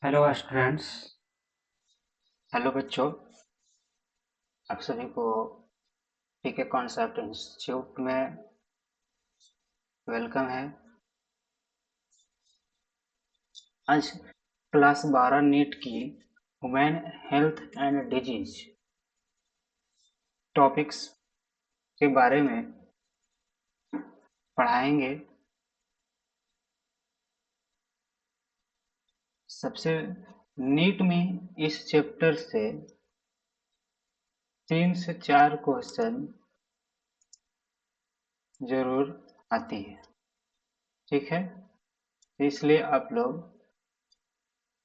Hello students. Hello बच्चों। आप सभी को पीके कॉन्सेप्ट इंस्टीट्यूट में वेलकम है। आज क्लास 12 नीट की women health and disease topics के बारे में पढ़ाएंगे। सबसे नीट में इस चैप्टर से 3 से 4 क्वेश्चन जरूर आती है, ठीक है। इसलिए आप लोग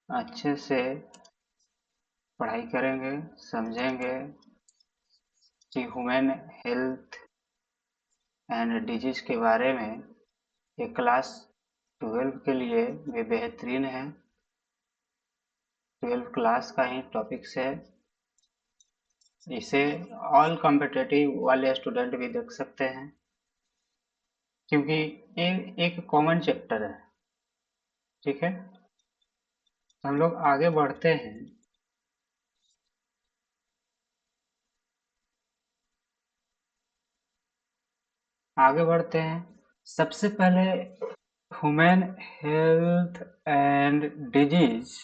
अच्छे से पढ़ाई करेंगे, समझेंगे कि ह्यूमन हेल्थ एंड डिजीज के बारे में ये क्लास 12 के लिए भी बेहतरीन है। 12 क्लास का ही टॉपिक्स है। इसे ऑल कॉम्पिटिटिव वाले स्टूडेंट भी देख सकते हैं, क्योंकि ये एक कॉमन चैप्टर है, ठीक है। हम लोग आगे बढ़ते हैं। सबसे पहले ह्यूमन हेल्थ एंड डिजीज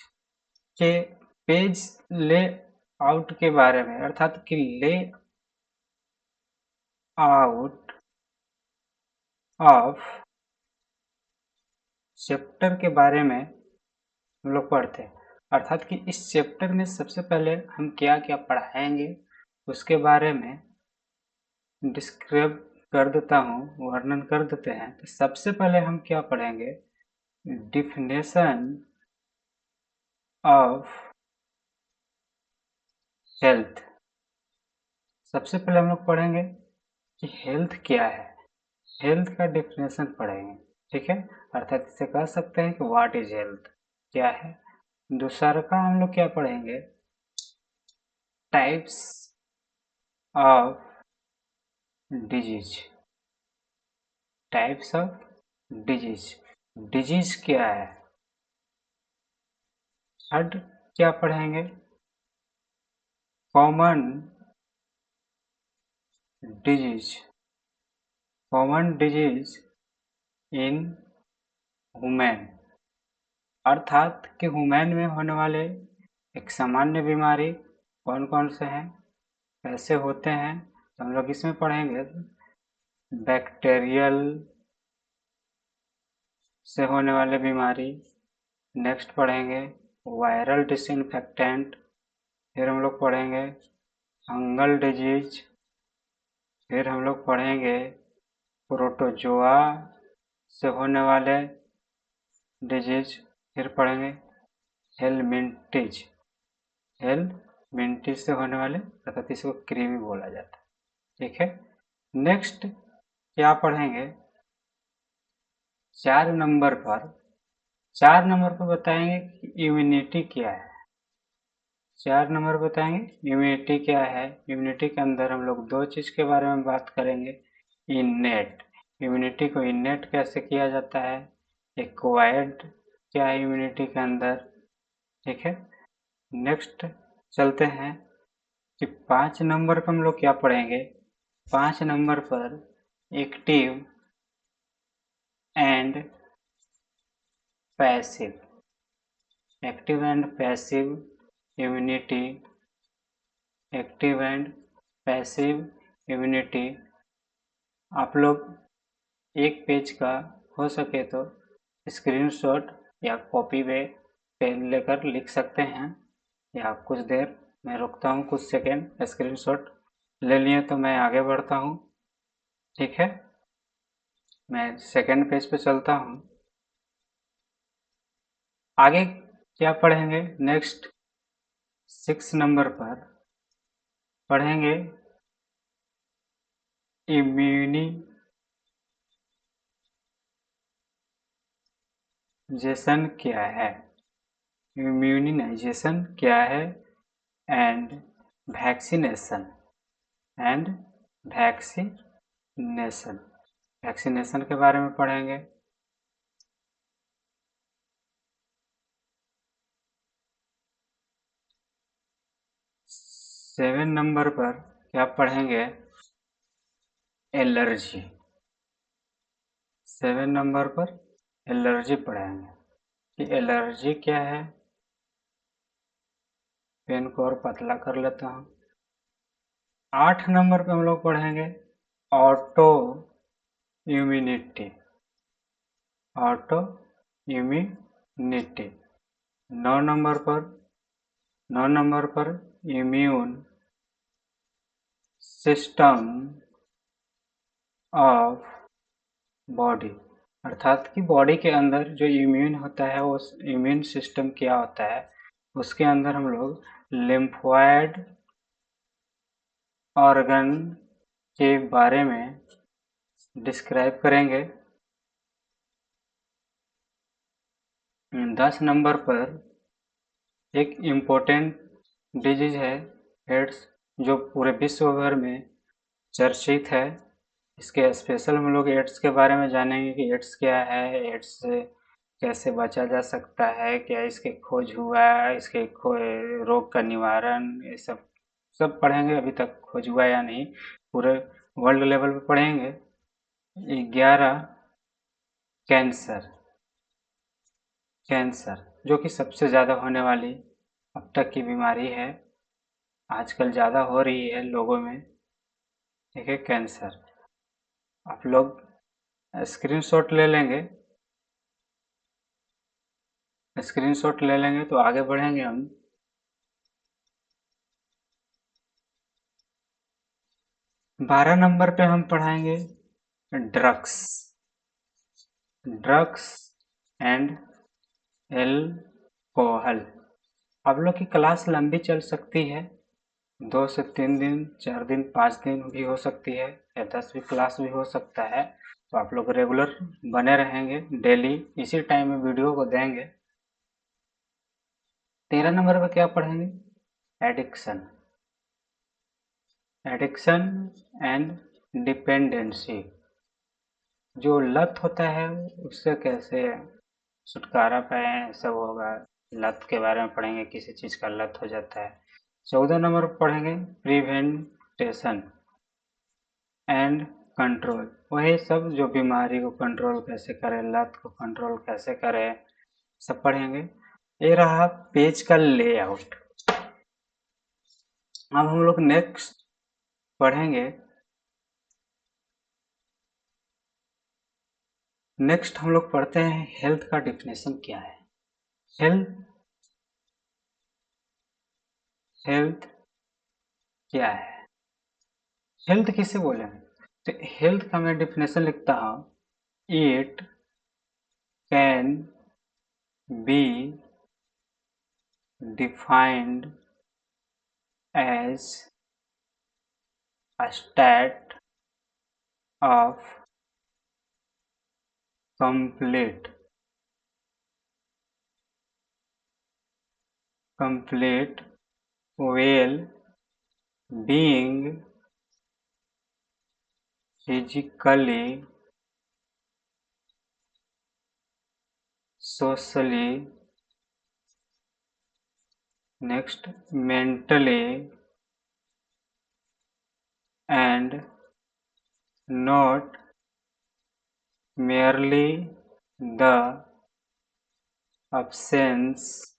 के पेज लेआउट के बारे में, अर्थात कि ले आउट ऑफ चैप्टर के बारे में हम लोग पढ़ते हैं। अर्थात कि इस चैप्टर में सबसे पहले हम क्या क्या पढ़ाएंगे उसके बारे में डिस्क्राइब कर देता हूँ, वर्णन कर देते हैं। तो सबसे पहले हम क्या पढ़ेंगे, डिफिनेशन ऑफ हेल्थ। सबसे पहले हम लोग पढ़ेंगे कि हेल्थ क्या है, हेल्थ का डिफिनेशन पढ़ेंगे, ठीक है। अर्थात इसे कह सकते हैं कि व्हाट इज हेल्थ, क्या है। दूसरा का हम लोग क्या पढ़ेंगे, types of disease. Types of disease, disease क्या है। थर्ड क्या पढ़ेंगे, common disease. Common disease in women, अर्थात कि वुमेन में होने वाले एक सामान्य बीमारी कौन कौन से हैं, कैसे होते हैं। तो हम लोग इसमें पढ़ेंगे बैक्टीरियल से होने वाले बीमारी। नेक्स्ट पढ़ेंगे वायरल डिसइंफेक्टेंट। फिर हम लोग पढ़ेंगे फंगल डिजीज। फिर हम लोग पढ़ेंगे प्रोटोजोआ से होने वाले डिजीज। फिर पढ़ेंगे हेलमिंटिज, हेलमिंटिज से होने वाले, अर्थात इसको कृमि बोला जाता है, ठीक है। नेक्स्ट क्या पढ़ेंगे, 4 नंबर पर बताएंगे कि इम्यूनिटी क्या है। 4 नंबर बताएंगे इम्यूनिटी क्या है। इम्यूनिटी के अंदर हम लोग 2 चीज के बारे में बात करेंगे, इनेट, इम्यूनिटी को इनेट कैसे किया जाता है, एक्वायर्ड क्या है इम्यूनिटी के अंदर, ठीक है। नेक्स्ट चलते हैं कि 5 नंबर पर हम लोग क्या पढ़ेंगे। 5 नंबर पर active and passive, active and passive immunity, active and passive immunity. आप लोग एक पेज का हो सके तो स्क्रीनशॉट या कॉपी में पेन लेकर लिख सकते हैं, या कुछ देर मैं रुकता हूँ, कुछ सेकेंड। स्क्रीनशॉट ले लिए तो मैं आगे बढ़ता हूँ, ठीक है। मैं सेकेंड पेज पे चलता हूँ। आगे क्या पढ़ेंगे, नेक्स्ट 6 नंबर पर पढ़ेंगे इम्यूनाइजेशन क्या है, इम्यूनाइजेशन क्या है, and vaccination, and vaccination, vaccination के बारे में पढ़ेंगे। 7 नंबर पर क्या पढ़ेंगे? एलर्जी। 7 नंबर पर एलर्जी पढ़ेंगे कि एलर्जी क्या है। पेन को और पतला कर लेता हूँ। 8 नंबर पे हम लोग पढ़ेंगे auto immunity. Auto immunity. 9 number पर इम्यून सिस्टम ऑफ बॉडी, अर्थात कि बॉडी के अंदर जो इम्यून होता है वो इम्यून सिस्टम क्या होता है, उसके अंदर हम लोग लिम्फोइड ऑर्गन के बारे में डिस्क्राइब करेंगे। 10 नंबर पर एक इम्पोर्टेंट डिजीज है एड्स, जो पूरे विश्व भर में चर्चित है। इसके स्पेशल हम लोग एड्स के बारे में जानेंगे कि एड्स क्या है, एड्स से कैसे बचा जा सकता है, क्या इसके खोज हुआ है, इसके रोग का निवारण, ये सब पढ़ेंगे। अभी तक खोज हुआ या नहीं, पूरे वर्ल्ड लेवल पे पढ़ेंगे। 11 कैंसर जो कि सबसे ज़्यादा होने वाली अब तक की बीमारी है, आजकल ज़्यादा हो रही है लोगों में। ठीक है, कैंसर। आप लोग स्क्रीनशॉट ले लेंगे, स्क्रीनशॉट ले लेंगे तो आगे बढ़ेंगे हम। 12 नंबर पे हम पढ़ाएंगे ड्रग्स एंड एल्कोहल। आप लोग की क्लास लंबी चल सकती है, 2 से 3 दिन, 4 दिन, 5 दिन भी हो सकती है, या 10 भी क्लास भी हो सकता है। तो आप लोग रेगुलर बने रहेंगे, डेली इसी टाइम में वीडियो को देंगे। 13 नंबर पे क्या पढ़ेंगे? Addiction and dependency. जो लत होता है उससे कैसे छुटकारा पाएं, सब होगा। लत के बारे में पढ़ेंगे, किसी चीज़ का लत हो जाता है। 14 नंबर पर पढ़ेंगे प्रिवेंटेशन एंड कंट्रोल। वही सब जो बीमारी को कंट्रोल कैसे करें, लत को कंट्रोल कैसे करें, सब पढ़ेंगे। ये रहा पेज का लेआउट। अब हम लोग नेक्स्ट पढ़ेंगे, नेक्स्ट हम लोग पढ़ते हैं हेल्थ का डिफिनेशन क्या है। हेल्थ क्या है? हेल्थ किसे बोलेंगे? तो हेल्थ का मैं डिफिनेशन लिखता हूँ, it can be defined as a state of complete well-being, physically, socially, next mentally, and not merely the absence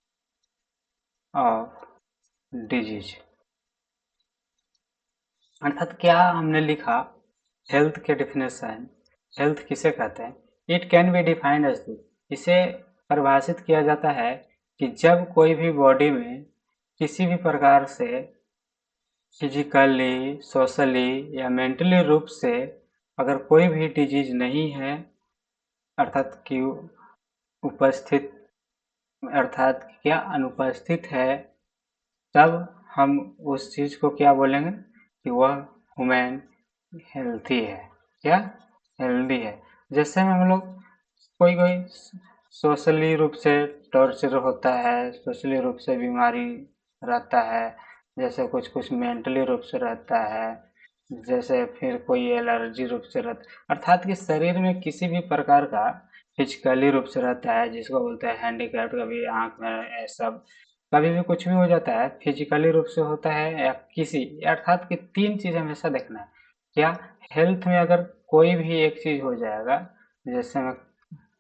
of disease। अर्थात क्या हमने लिखा हेल्थ के डिफिनेशन, हेल्थ किसे कहते हैं? It can be defined as this, इसे परिभाषित किया जाता है कि जब कोई भी बॉडी में किसी भी प्रकार से फिजिकली, सोशली या मेंटली रूप से अगर कोई भी डिजीज नहीं है, अर्थात कि उपस्थित, अर्थात क्या अनुपस्थित है, तब हम उस चीज़ को क्या बोलेंगे कि वह ह्यूमन हेल्थी है। क्या? हेल्दी है। जैसे हम लोग कोई सोशली रूप से टॉर्चर होता है, सोशली रूप से बीमारी रहता है, जैसे कुछ मेंटली रूप से रहता है, जैसे फिर कोई एलर्जी रूप से रहता, अर्थात कि शरीर में किसी भी प्रकार का फिजिकली रूप से रहता है, जिसको बोलते हैं हैंडीकैप, कभी आँख में सब कभी भी कुछ भी हो जाता है, फिजिकली रूप से होता है या किसी, अर्थात कि 3 चीज़ हमेशा देखना है। क्या हेल्थ में अगर कोई भी एक चीज़ हो जाएगा, जैसे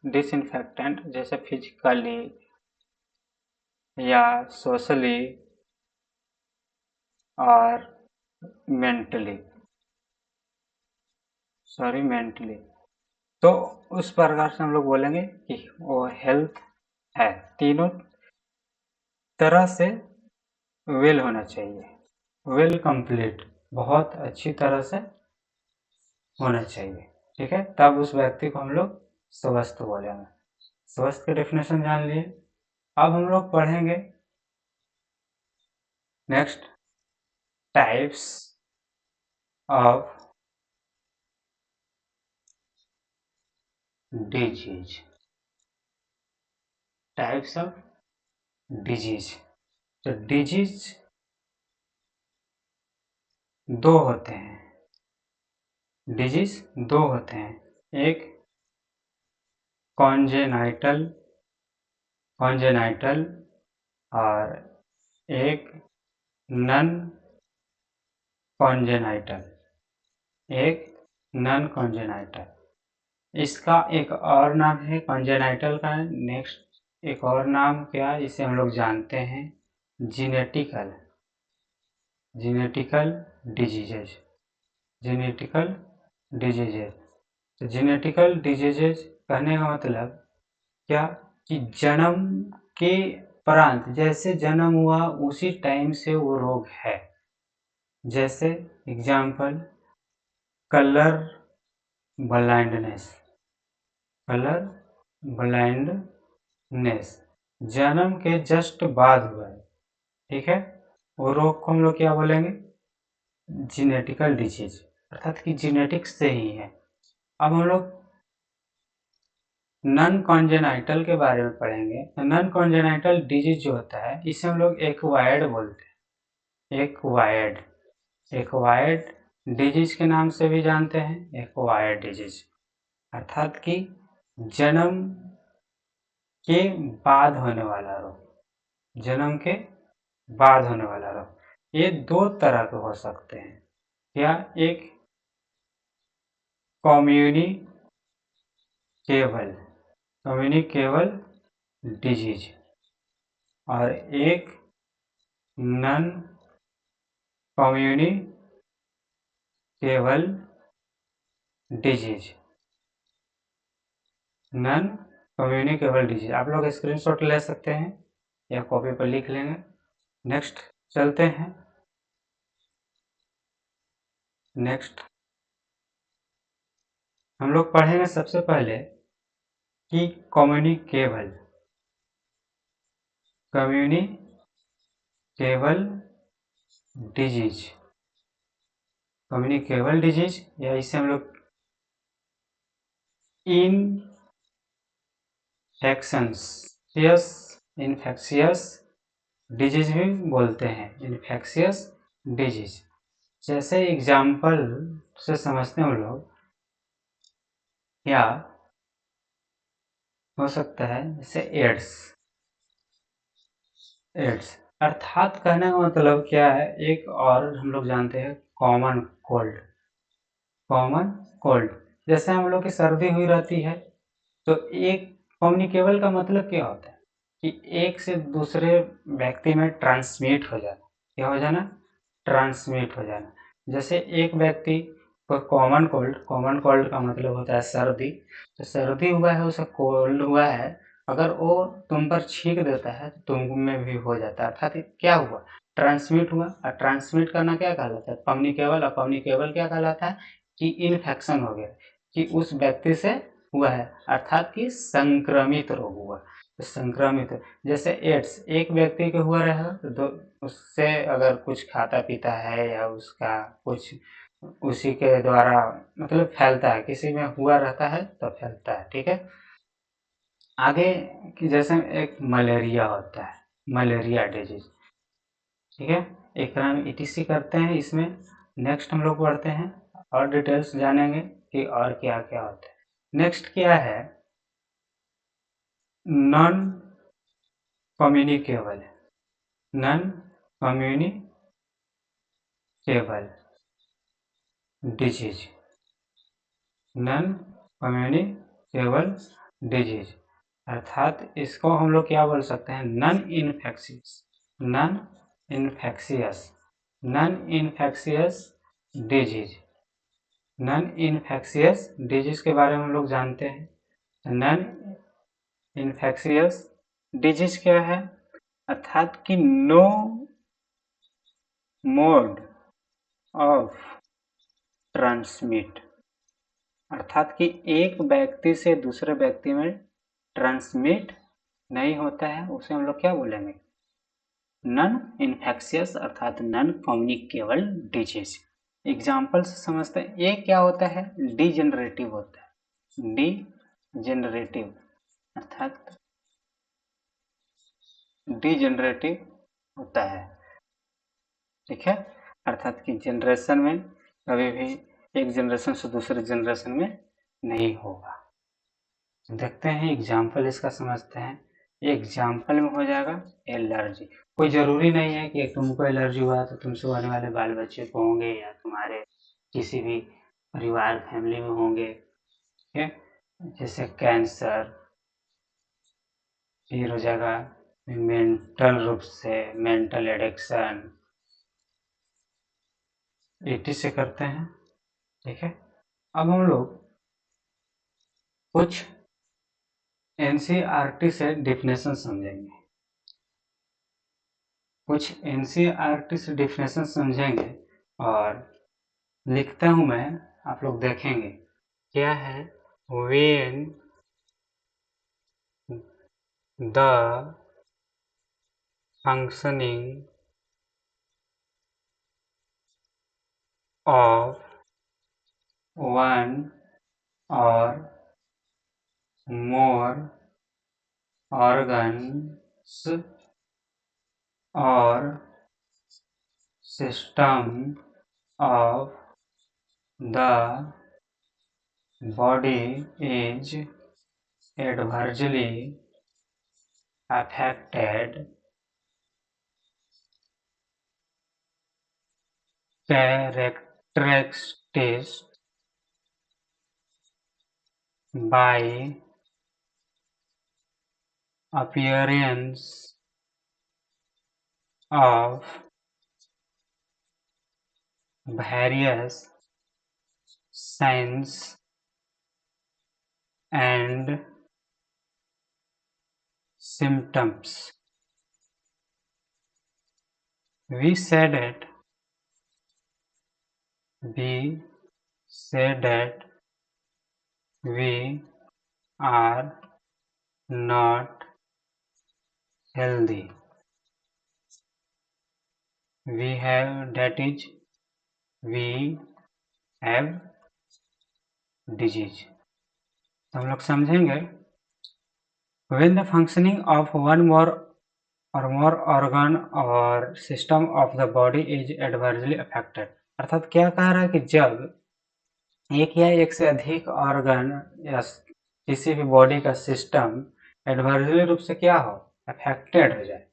डिसइन्फेक्टेंट, जैसे फिजिकली या सोशली और मेंटली तो उस प्रकार से हम लोग बोलेंगे कि वो हेल्थ है, तीनों तरह से वेल होना चाहिए, वेल कंप्लीट, बहुत अच्छी तरह से होना चाहिए, ठीक है, तब उस व्यक्ति को हम लोग स्वस्थ बोलेंगे। स्वस्थ की डेफिनेशन जान लिए। अब हम लोग पढ़ेंगे next types of disease. Types of disease, तो डिजीज दो होते हैं, डिजीज दो होते हैं, एक कॉन्जेनाइटल और एक नन कॉन्जेनाइटल, इसका एक और नाम है कॉन्जेनाइटल का। नेक्स्ट एक और नाम क्या है, इसे हम लोग जानते हैं जीनेटिकल डिजीजेज। तो जीनेटिकल डिजीजेज कहने का मतलब क्या कि जन्म के उपरांत, जैसे जन्म हुआ उसी टाइम से वो रोग है। जैसे एग्जाम्पल कलर ब्लाइंडनेस, जन्म के जस्ट बाद हुआ है, ठीक है, वो रोग को हम लोग क्या बोलेंगे, जीनेटिकल डिजीज, अर्थात कि जीनेटिक्स से ही है। अब हम लोग नॉन कॉन्जेनाइटल के बारे में पढ़ेंगे। नॉन कॉन्जेनाइटल डिजीज जो होता है इसे हम लोग एक्वायर्ड बोलते हैं, एक्वायर्ड डिजीज के नाम से भी जानते हैं, एक्वायर्ड डिजीज, अर्थात कि जन्म के बाद होने वाला रोग, जन्म के बाद होने वाला रोग। ये दो तरह के हो सकते हैं, क्या, एक कम्युनिकेबल डिजीज और एक non communicable disease. Non communicable disease आप लोग स्क्रीनशॉट ले सकते हैं या कॉपी पर लिख लेंगे। नेक्स्ट चलते हैं, नेक्स्ट हम लोग पढ़ेंगे सबसे पहले कि कम्युनिकेबल डिजीज या इसे हम लोग इन्फेक्शियस डिजीज भी बोलते हैं, इन्फेक्शियस डिजीज। जैसे एग्जाम्पल से समझते हैं हम लोग, क्या हो सकता है, जैसे एड्स, अर्थात कहने का मतलब क्या है, एक और हम लोग जानते हैं कॉमन कोल्ड, जैसे हम लोग की सर्दी हुई रहती है, तो एक कम्युनिकेबल का मतलब क्या होता है कि एक से दूसरे व्यक्ति में ट्रांसमिट हो जाना, क्या हो जाना, ट्रांसमिट हो जाना। जैसे एक व्यक्ति को कॉमन कोल्ड का मतलब होता है सर्दी, तो सर्दी हुआ है, उसे कोल्ड हुआ है, अगर वो तुम पर छींक देता है तो तुम में भी हो जाता है, अर्थात क्या हुआ, ट्रांसमिट हुआ। और ट्रांसमिट करना क्या कहलाता है, कम्युनिकेबल। और कम्युनिकेबल क्या कहलाता है कि इन्फेक्शन हो गया, कि उस व्यक्ति से हुआ है, अर्थात कि संक्रमित रोग हुआ, तो संक्रमित। जैसे एड्स एक व्यक्ति के हुआ रहा तो उससे अगर कुछ खाता पीता है या उसका कुछ उसी के द्वारा मतलब फैलता है, किसी में हुआ रहता है तो फैलता है, ठीक है। आगे कि जैसे एक मलेरिया होता है, मलेरिया डिजीज, ठीक है, एक तरह में ETC करते हैं इसमें। नेक्स्ट हम लोग पढ़ते हैं और डिटेल्स जानेंगे कि और क्या क्या होता है। नेक्स्ट क्या है, non communicable non communicable disease, non communicable disease, अर्थात इसको हम लोग क्या बोल सकते हैं, non infectious, non infectious, non infectious disease. Non infectious disease के बारे में हम लोग जानते हैं। नॉन इन्फेक्शियस डिजीज क्या है, अर्थात कि नो मोड ऑफ ट्रांसमिट, अर्थात कि एक व्यक्ति से दूसरे व्यक्ति में ट्रांसमिट नहीं होता है, उसे हम लोग क्या बोलेंगे, नॉन इन्फेक्शियस अर्थात नॉन कम्युनिकेबल डिजीज। एग्जाम्पल से समझते हैं, ये क्या होता है, डीजेनरेटिव होता है, डीजेनरेटिव अर्थात डीजेनरेटिव होता है, ठीक है, अर्थात कि जनरेशन में कभी भी एक जनरेशन से दूसरे जनरेशन में नहीं होगा। देखते हैं एग्जाम्पल इसका समझते हैं। एग्जाम्पल में हो जाएगा एलर्जी। कोई जरूरी नहीं है कि तुमको एलर्जी हुआ तो तुमसे होने वाले बाल बच्चे को होंगे या तुम्हारे किसी भी परिवार फैमिली में होंगे, ठीक है, जैसे कैंसर, फिर हो जाएगा मेंटल रूप से मेंटल एडिक्शन, ET से करते हैं, ठीक है। अब हम लोग कुछ NCERT से डेफिनेशन समझेंगे, कुछ NCERT से डेफिनेशन समझेंगे और लिखता हूं मैं, आप लोग देखेंगे क्या है। When the functioning of one और more organs or system of the body is adversely affected characterized by appearance of various signs and symptoms. We said that we are not healthy. We have disease. तो हम लोग समझेंगे when the functioning of one more or more organ or system of the body is adversely affected, अर्थात क्या कह रहा है कि जब एक या एक से अधिक ऑर्गन या किसी भी बॉडी का सिस्टम एडवर्सली रूप से क्या हो, अफेक्टेड हो जाए,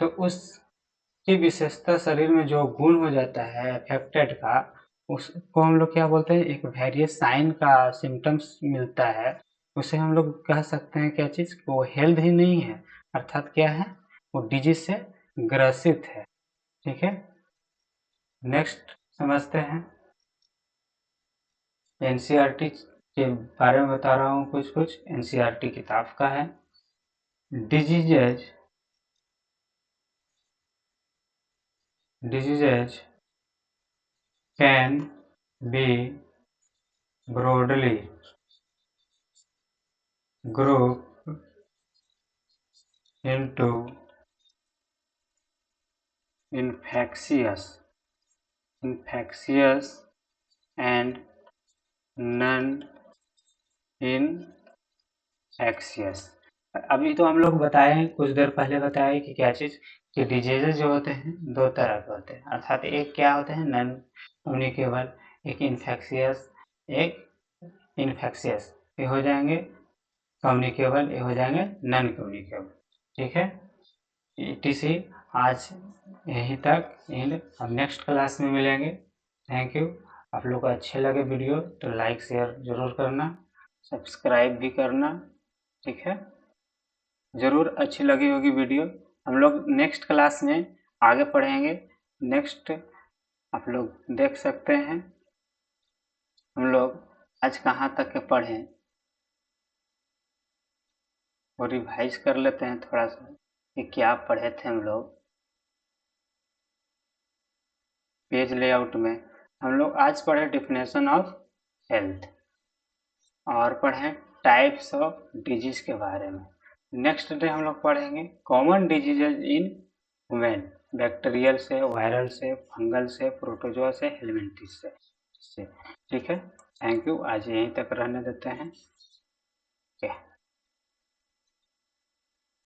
तो उसकी विशेषता शरीर में जो गुण हो जाता है अफेक्टेड का, उसको हम लोग क्या बोलते हैं, एक वेरियस साइन का सिम्टम्स मिलता है, उसे हम लोग कह सकते हैं क्या चीज, वो हेल्थ ही नहीं है, अर्थात क्या है, वो डिजीज से ग्रसित है, ठीक है। नेक्स्ट समझते हैं, NCERT के बारे में बता रहा हूँ, कुछ NCERT किताब का है। Diseases can be broadly grouped into infectious and non-infectious। अभी तो हम लोग बताए, कुछ देर पहले बताए कि क्या चीज, कि डिजीजेज जो होते हैं दो तरह के होते हैं, अर्थात एक क्या होते हैं, नॉन कम्युनिकेबल, एक इन्फेक्शियस, एक इन्फेक्शियस, ये हो जाएंगे कम्युनिकेबल, ये हो जाएंगे नॉन कम्युनिकेबल, ठीक है। ETC। आज यहीं तक, अब नेक्स्ट क्लास में मिलेंगे। Thank you. आप लोग को अच्छे लगे वीडियो तो लाइक शेयर ज़रूर करना, सब्सक्राइब भी करना, ठीक है। ज़रूर अच्छी लगी होगी वीडियो। हम लोग नेक्स्ट क्लास में आगे पढ़ेंगे। नेक्स्ट आप लोग देख सकते हैं हम लोग आज कहाँ तक के पढ़े, वो रिवाइज कर लेते हैं थोड़ा सा कि क्या पढ़े थे हम लोग। पेज लेआउट में हम लोग आज पढ़े डेफिनेशन ऑफ हेल्थ और पढ़े टाइप्स ऑफ डिजीज के बारे में। नेक्स्ट डे हम लोग पढ़ेंगे common diseases in women, bacterial से, वायरल से, फंगल से, प्रोटोजोआ से, हेलमिंथिस से, ठीक है। Thank you. आज यहीं तक रहने देते हैं। ओके।